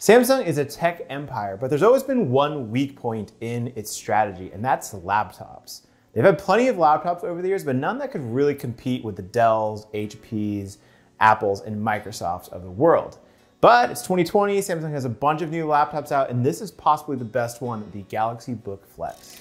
Samsung is a tech empire, but there's always been one weak point in its strategy, and that's laptops. They've had plenty of laptops over the years, but none that could really compete with the Dells, HPs, Apples, and Microsofts of the world. But it's 2020, Samsung has a bunch of new laptops out, and this is possibly the best one, the Galaxy Book Flex.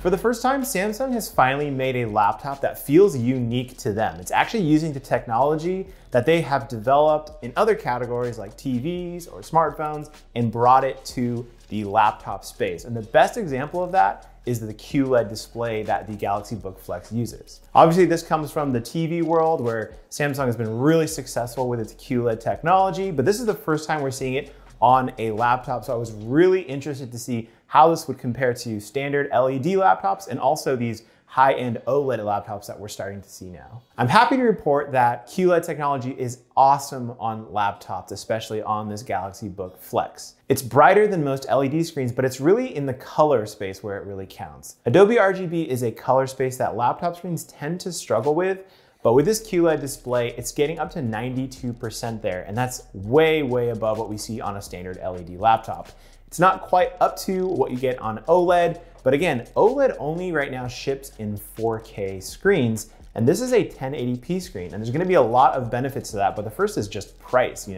For the first time, Samsung has finally made a laptop that feels unique to them. It's actually using the technology that they have developed in other categories like TVs or smartphones and brought it to the laptop space. And the best example of that is the QLED display that the Galaxy Book Flex uses. Obviously, this comes from the TV world where Samsung has been really successful with its QLED technology, but this is the first time we're seeing it on a laptop. So I was really interested to see how this would compare to standard LED laptops and also these high-end OLED laptops that we're starting to see now. I'm happy to report that QLED technology is awesome on laptops, especially on this Galaxy Book Flex. It's brighter than most LED screens, but it's really in the color space where it really counts. Adobe RGB is a color space that laptop screens tend to struggle with, but with this QLED display, it's getting up to 92% there, and that's way, way above what we see on a standard LED laptop. It's not quite up to what you get on OLED, but again, OLED only right now ships in 4K screens, and this is a 1080p screen, and there's gonna be a lot of benefits to that, but the first is just price.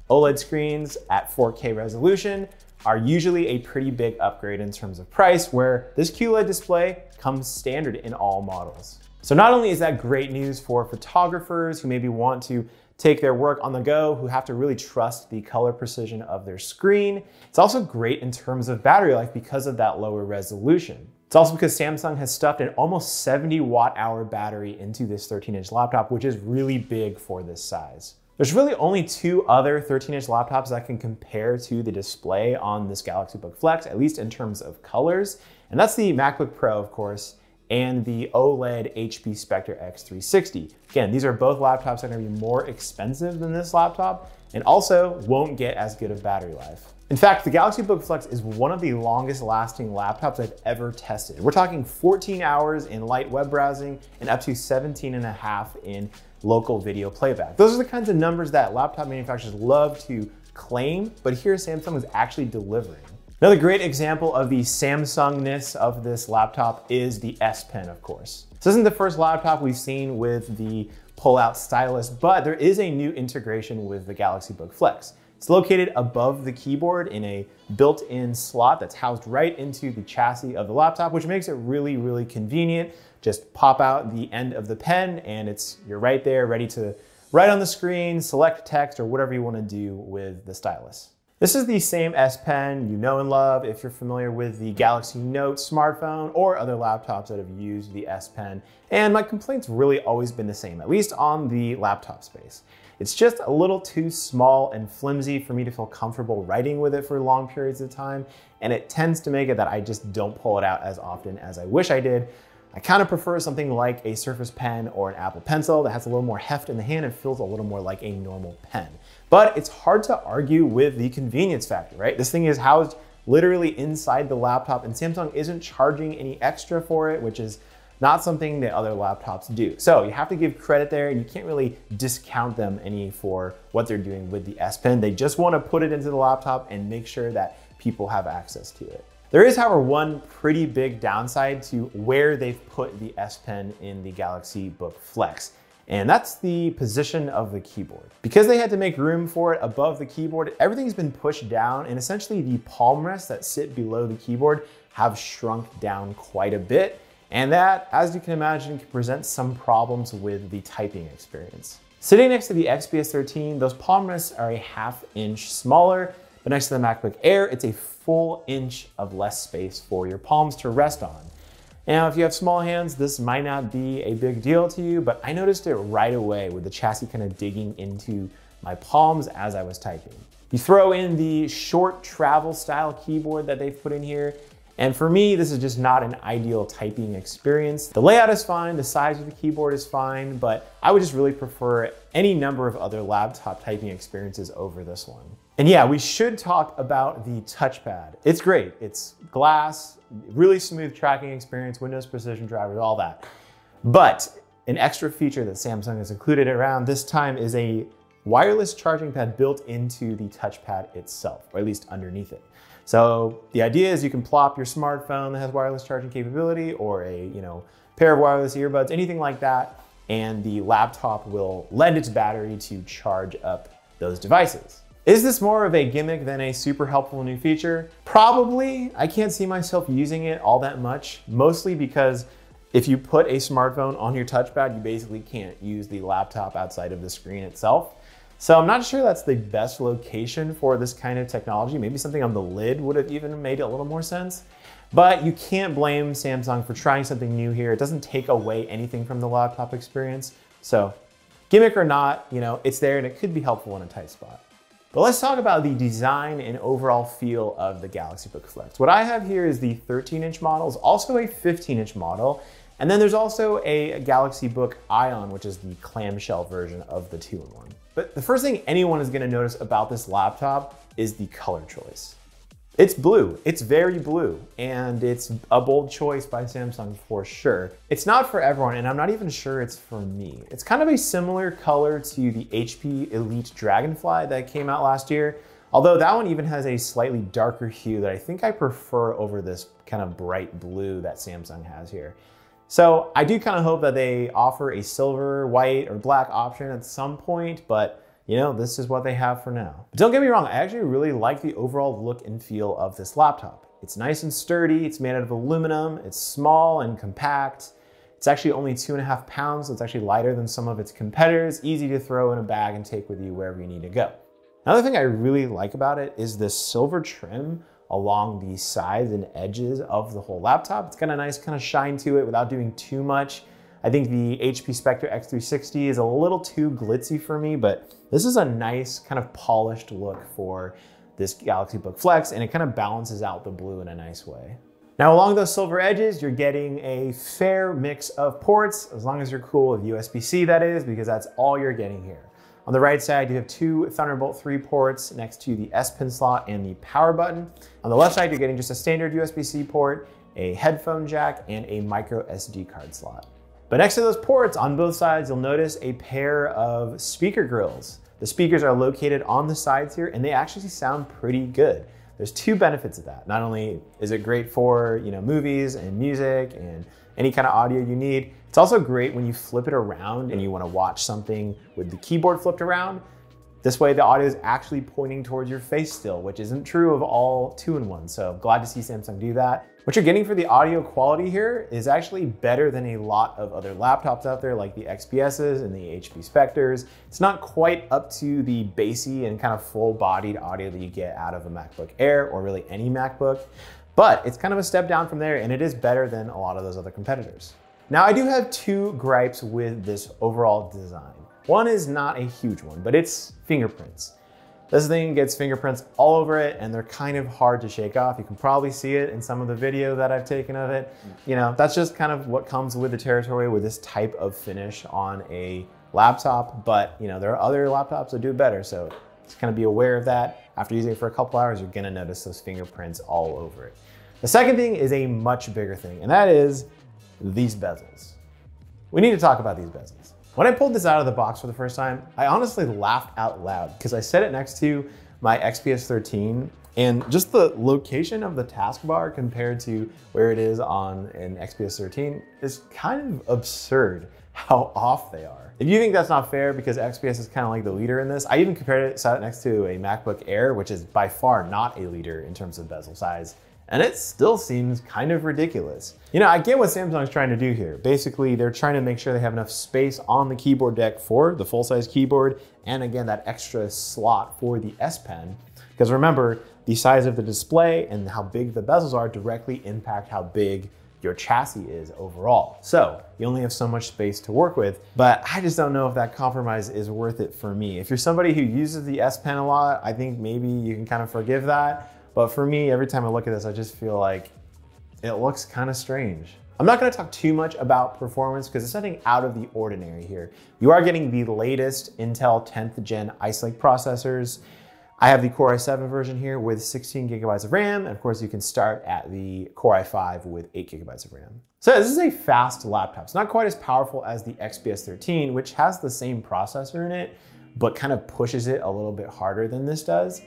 OLED screens at 4K resolution are usually a pretty big upgrade in terms of price, where this QLED display comes standard in all models. So not only is that great news for photographers who maybe want to take their work on the go, who have to really trust the color precision of their screen, it's also great in terms of battery life because of that lower resolution. It's also because Samsung has stuffed an almost 70 watt-hour battery into this 13-inch laptop, which is really big for this size. There's really only two other 13-inch laptops that can compare to the display on this Galaxy Book Flex, at least in terms of colors, and that's the MacBook Pro, of course, and the OLED HP Spectre X360. Again, these are both laptops that are gonna be more expensive than this laptop and also won't get as good of battery life. In fact, the Galaxy Book Flex is one of the longest lasting laptops I've ever tested. We're talking 14 hours in light web browsing and up to 17 and a half in local video playback. Those are the kinds of numbers that laptop manufacturers love to claim, but here Samsung is actually delivering. Another great example of the Samsung-ness of this laptop is the S Pen, of course. This isn't the first laptop we've seen with the pull-out stylus, but there is a new integration with the Galaxy Book Flex. It's located above the keyboard in a built-in slot that's housed right into the chassis of the laptop, which makes it really, really convenient. Just pop out the end of the pen and you're right there, ready to write on the screen, select text, or whatever you want to do with the stylus. This is the same S Pen you know and love if you're familiar with the Galaxy Note smartphone or other laptops that have used the S Pen. And my complaint's really always been the same, at least on the laptop space. It's just a little too small and flimsy for me to feel comfortable writing with it for long periods of time. And it tends to make it that I just don't pull it out as often as I wish I did. I kind of prefer something like a Surface Pen or an Apple Pencil that has a little more heft in the hand and feels a little more like a normal pen. But it's hard to argue with the convenience factor, right? This thing is housed literally inside the laptop and Samsung isn't charging any extra for it, which is not something that other laptops do. So you have to give credit there and you can't really discount them any for what they're doing with the S Pen. They just want to put it into the laptop and make sure that people have access to it. There is, however, one pretty big downside to where they've put the S Pen in the Galaxy Book Flex, and that's the position of the keyboard. Because they had to make room for it above the keyboard, everything's been pushed down, and essentially the palm rests that sit below the keyboard have shrunk down quite a bit, and that, as you can imagine, can present some problems with the typing experience. Sitting next to the XPS 13, those palm rests are a ½ inch smaller, but next to the MacBook Air, it's a full inch of less space for your palms to rest on. Now, if you have small hands, this might not be a big deal to you, but I noticed it right away with the chassis kind of digging into my palms as I was typing. You throw in the short travel style keyboard that they've put in here, and for me, this is just not an ideal typing experience. The layout is fine, the size of the keyboard is fine, but I would just really prefer any number of other laptop typing experiences over this one. And yeah, we should talk about the touchpad. It's great. It's glass, really smooth tracking experience, Windows precision drivers, all that. But An extra feature that Samsung has included around this time is a wireless charging pad built into the touchpad itself, or at least underneath it. So the idea is you can plop your smartphone that has wireless charging capability, or a pair of wireless earbuds, anything like that, and the laptop will lend its battery to charge up those devices. Is this more of a gimmick than a super helpful new feature? Probably. I can't see myself using it all that much, mostly because if you put a smartphone on your touchpad, you basically can't use the laptop outside of the screen itself. So I'm not sure that's the best location for this kind of technology. Maybe something on the lid would have even made a little more sense. But you can't blame Samsung for trying something new here. It doesn't take away anything from the laptop experience. So gimmick or not, it's there and it could be helpful in a tight spot. But let's talk about the design and overall feel of the Galaxy Book Flex. What I have here is the 13-inch model, is also a 15-inch model. And then there's also a Galaxy Book Ion, which is the clamshell version of the 2-in-1. But the first thing anyone is gonna notice about this laptop is the color choice. It's blue, it's very blue, and it's a bold choice by Samsung for sure. It's not for everyone, and I'm not even sure it's for me. It's kind of a similar color to the HP Elite Dragonfly that came out last year, although that one even has a slightly darker hue that I think I prefer over this kind of bright blue that Samsung has here. So I do kind of hope that they offer a silver, white, or black option at some point, but this is what they have for now. But don't get me wrong, I actually really like the overall look and feel of this laptop. It's nice and sturdy, it's made out of aluminum, it's small and compact. It's actually only 2.5 pounds, so it's actually lighter than some of its competitors, easy to throw in a bag and take with you wherever you need to go. Another thing I really like about it is this silver trim along the sides and edges of the whole laptop. It's got a nice kind of shine to it without doing too much. I think the HP Spectre X360 is a little too glitzy for me, but this is a nice kind of polished look for this Galaxy Book Flex, and it kind of balances out the blue in a nice way. Now, along those silver edges, you're getting a fair mix of ports, as long as you're cool with USB-C, that is, because that's all you're getting here. On the right side, you have 2 Thunderbolt 3 ports next to the S Pen slot and the power button. On the left side, you're getting just a standard USB-C port, a headphone jack, and a micro SD card slot. But next to those ports, on both sides, you'll notice a pair of speaker grills. The speakers are located on the sides here, and they actually sound pretty good. There's 2 benefits of that. Not only is it great for movies and music and any kind of audio you need, it's also great when you flip it around and you want to watch something with the keyboard flipped around. This way the audio is actually pointing towards your face still, which isn't true of all 2-in-1. So glad to see Samsung do that. What you're getting for the audio quality here is actually better than a lot of other laptops out there, like the XPSs and the HP Spectres. It's not quite up to the bassy and kind of full-bodied audio that you get out of a MacBook Air or really any MacBook, but it's kind of a step down from there, and it is better than a lot of those other competitors. Now, I do have 2 gripes with this overall design. One is not a huge one, but it's fingerprints. This thing gets fingerprints all over it, and they're kind of hard to shake off. You can probably see it in some of the video that I've taken of it. That's just kind of what comes with the territory with this type of finish on a laptop, but there are other laptops that do it better, so just kind of be aware of that. After using it for a couple hours, you're gonna notice those fingerprints all over it. The second thing is a much bigger thing, and that is these bezels. We need to talk about these bezels. When I pulled this out of the box for the first time, I honestly laughed out loud because I set it next to my XPS 13, and just the location of the taskbar compared to where it is on an XPS 13 is kind of absurd how off they are. If you think that's not fair because XPS is kind of like the leader in this, I even compared it, sat it next to a MacBook Air, which is by far not a leader in terms of bezel size, and it still seems kind of ridiculous. I get what Samsung's trying to do here. Basically, they're trying to make sure they have enough space on the keyboard deck for the full-size keyboard, and again, that extra slot for the S Pen. Because remember, the size of the display and how big the bezels are directly impact how big your chassis is overall. So you only have so much space to work with, but I just don't know if that compromise is worth it for me. If you're somebody who uses the S Pen a lot, I think maybe you can kind of forgive that. But for me, every time I look at this, I just feel like it looks kind of strange. I'm not gonna talk too much about performance because it's nothing out of the ordinary here. You are getting the latest Intel 10th gen Ice Lake processors. I have the Core i7 version here with 16 gigabytes of RAM. And of course, you can start at the Core i5 with 8 gigabytes of RAM. So this is a fast laptop. It's not quite as powerful as the XPS 13, which has the same processor in it, but kind of pushes it a little bit harder than this does.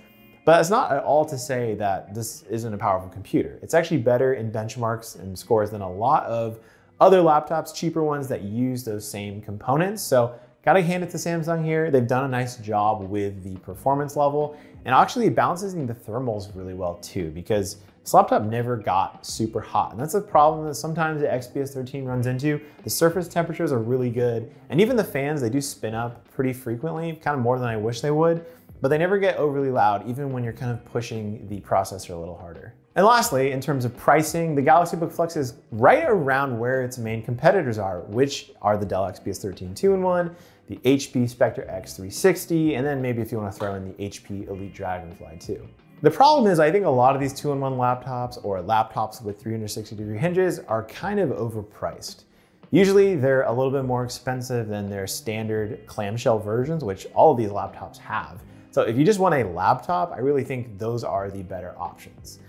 But it's not at all to say that this isn't a powerful computer. It's actually better in benchmarks and scores than a lot of other laptops, cheaper ones that use those same components. So gotta hand it to Samsung here. They've done a nice job with the performance level, and actually it balances the thermals really well too, because this laptop never got super hot. And that's a problem that sometimes the XPS 13 runs into. The surface temperatures are really good, and even the fans, they do spin up pretty frequently, kind of more than I wish they would, but they never get overly loud, even when you're kind of pushing the processor a little harder. And lastly, in terms of pricing, the Galaxy Book Flex is right around where its main competitors are, which are the Dell XPS 13 2-in-1, the HP Spectre X360, and then maybe if you want to throw in the HP Elite Dragonfly too. The problem is I think a lot of these 2-in-1 laptops or laptops with 360-degree hinges are kind of overpriced. Usually they're a little bit more expensive than their standard clamshell versions, which all of these laptops have. So if you just want a laptop, I really think those are the better options.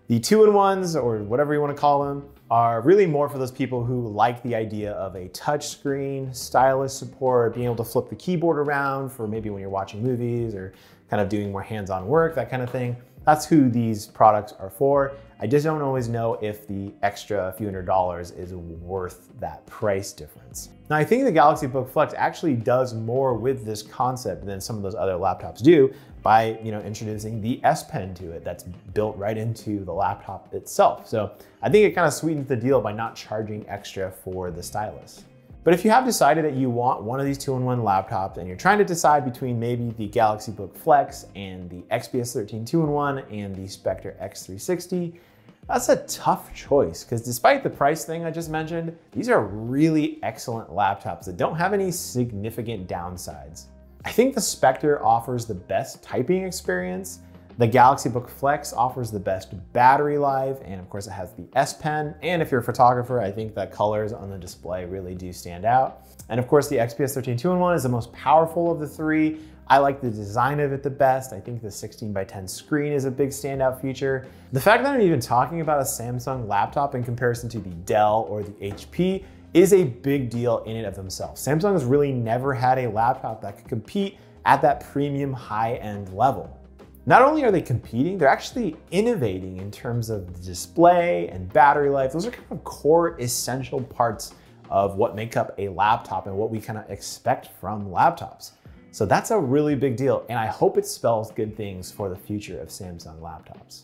The 2-in-1s, or whatever you want to call them, are really more for those people who like the idea of a touch screen, stylus support, being able to flip the keyboard around for maybe when you're watching movies or kind of doing more hands-on work, that kind of thing. That's who these products are for. I just don't always know if the extra few $100s is worth that price difference. Now, I think the Galaxy Book Flex actually does more with this concept than some of those other laptops do by introducing the S Pen to it that's built right into the laptop itself. So I think it kind of sweetens the deal by not charging extra for the stylus. But if you have decided that you want one of these 2-in-1 laptops and you're trying to decide between maybe the Galaxy Book Flex and the XPS 13 2-in-1 and the Spectre X360, that's a tough choice because despite the price thing I just mentioned, these are really excellent laptops that don't have any significant downsides. I think the Spectre offers the best typing experience. The Galaxy Book Flex offers the best battery life, and of course it has the S Pen. And if you're a photographer, I think the colors on the display really do stand out. And of course the XPS 13 2-in-1 is the most powerful of the three. I like the design of it the best. I think the 16:10 screen is a big standout feature. The fact that I'm even talking about a Samsung laptop in comparison to the Dell or the HP is a big deal in and of themselves. Samsung has really never had a laptop that could compete at that premium high-end level. Not only are they competing, they're actually innovating in terms of the display and battery life. Those are kind of core essential parts of what make up a laptop and what we kind of expect from laptops. So that's a really big deal, and I hope it spells good things for the future of Samsung laptops.